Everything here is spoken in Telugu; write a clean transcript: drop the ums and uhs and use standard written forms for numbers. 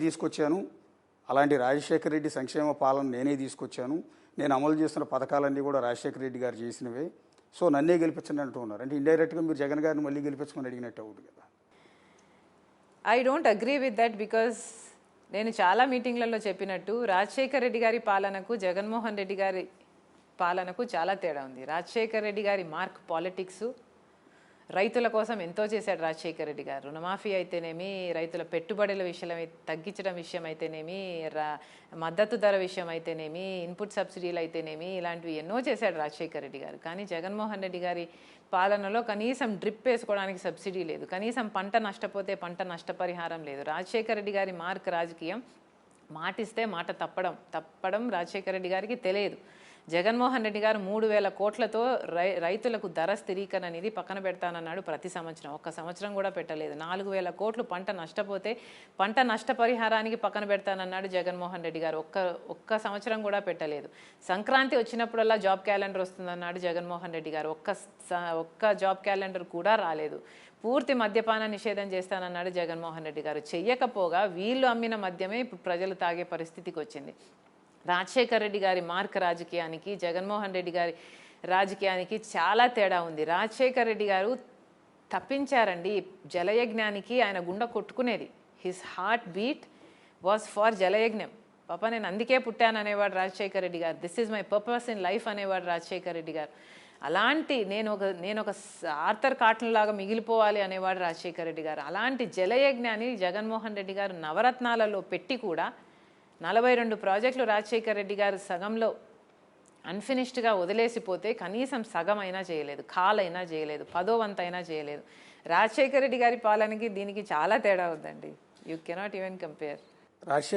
తీసుకొచ్చాను. అలాంటి రాజశేఖర రెడ్డి సంక్షేమ పాలన నేనే తీసుకొచ్చాను. నేను అమలు చేస్తున్న పథకాలన్నీ కూడా రాజశేఖర రెడ్డి గారు చేసినవే. సో నన్నే గెలిపించండి అంటూ ఉన్నారు. అంటే ఇండైరెక్ట్గా మీరు జగన్ గారిని మళ్ళీ గెలిపించమని అడిగినట్టు అవుతుంది కదా. I don't agree with that because నేను చాలా మీటింగ్లలో చెప్పినట్టు రాజశేఖర రెడ్డి గారి పాలనకు జగన్మోహన్ రెడ్డి గారి పాలనకు చాలా తేడా ఉంది. రాజశేఖర రెడ్డి గారి మార్క్ పాలిటిక్స్, రైతుల కోసం ఎంతో చేశాడు రాజశేఖర రెడ్డి గారు. రుణమాఫీ అయితేనేమి, రైతుల పెట్టుబడుల విషయం తగ్గించడం విషయం అయితేనేమి, మద్దతు ధర విషయం అయితేనేమి, ఇన్పుట్ సబ్సిడీలు అయితేనేమి, ఇలాంటివి ఎన్నో చేశాడు రాజశేఖర రెడ్డి గారు. కానీ జగన్మోహన్ రెడ్డి గారి పాలనలో కనీసం డ్రిప్ వేసుకోవడానికి సబ్సిడీ లేదు, కనీసం పంట నష్టపోతే పంట నష్టపరిహారం లేదు. రాజశేఖర రెడ్డి గారి మార్క్ రాజకీయం, మాటిస్తే మాట తప్పడం రాజశేఖర రెడ్డి గారికి తెలియదు. జగన్మోహన్ రెడ్డి గారు 3,000 కోట్లతో రైతులకు ధర స్థిరీకరణ అనేది పక్కన పెడతానన్నాడు. ప్రతి సంవత్సరం ఒక్క సంవత్సరం కూడా పెట్టలేదు. 4,000 కోట్లు పంట నష్టపోతే పంట నష్టపరిహారానికి పక్కన పెడతానన్నాడు జగన్మోహన్ రెడ్డి గారు. ఒక్క సంవత్సరం కూడా పెట్టలేదు. సంక్రాంతి వచ్చినప్పుడల్లా జాబ్ క్యాలెండర్ వస్తుందన్నాడు జగన్మోహన్ రెడ్డి గారు. ఒక్క జాబ్ క్యాలెండర్ కూడా రాలేదు. పూర్తి మద్యపాన నిషేధం చేస్తానన్నాడు జగన్మోహన్ రెడ్డి గారు. చెయ్యకపోగా వీళ్ళు అమ్మిన మద్యమే ఇప్పుడు ప్రజలు తాగే పరిస్థితికి వచ్చింది. రాజశేఖర రెడ్డి గారి మార్క్ రాజకీయానికి, జగన్మోహన్ రెడ్డి గారి రాజకీయానికి చాలా తేడా ఉంది. రాజశేఖర రెడ్డి గారు తప్పించారండి జలయజ్ఞానికి. ఆయన గుండె కొట్టుకునేది. His heart beat was for జలయజ్ఞం. పాప నేను అందుకే పుట్టాను అనేవాడు Rajasekhara Reddy garu. This is my purpose in life అనేవాడు రాజశేఖర రెడ్డి గారు. అలాంటి నేను ఒక ఆర్థర్ కాటన్ లాగా మిగిలిపోవాలి అనేవాడు రాజశేఖర రెడ్డి గారు. అలాంటి జలయజ్ఞాన్ని జగన్మోహన్ రెడ్డి గారు నవరత్నాలలో పెట్టి కూడా 42 ప్రాజెక్టులు రాజశేఖర రెడ్డి గారు సగంలో అన్ఫినిష్డ్గా వదిలేసిపోతే కనీసం సగం అయినా చేయలేదు, కాలైనా చేయలేదు, 10వ వంతైనా చేయలేదు. రాజశేఖర రెడ్డి గారి పాలనకి దీనికి చాలా తేడా ఉందండి. You cannot even compare.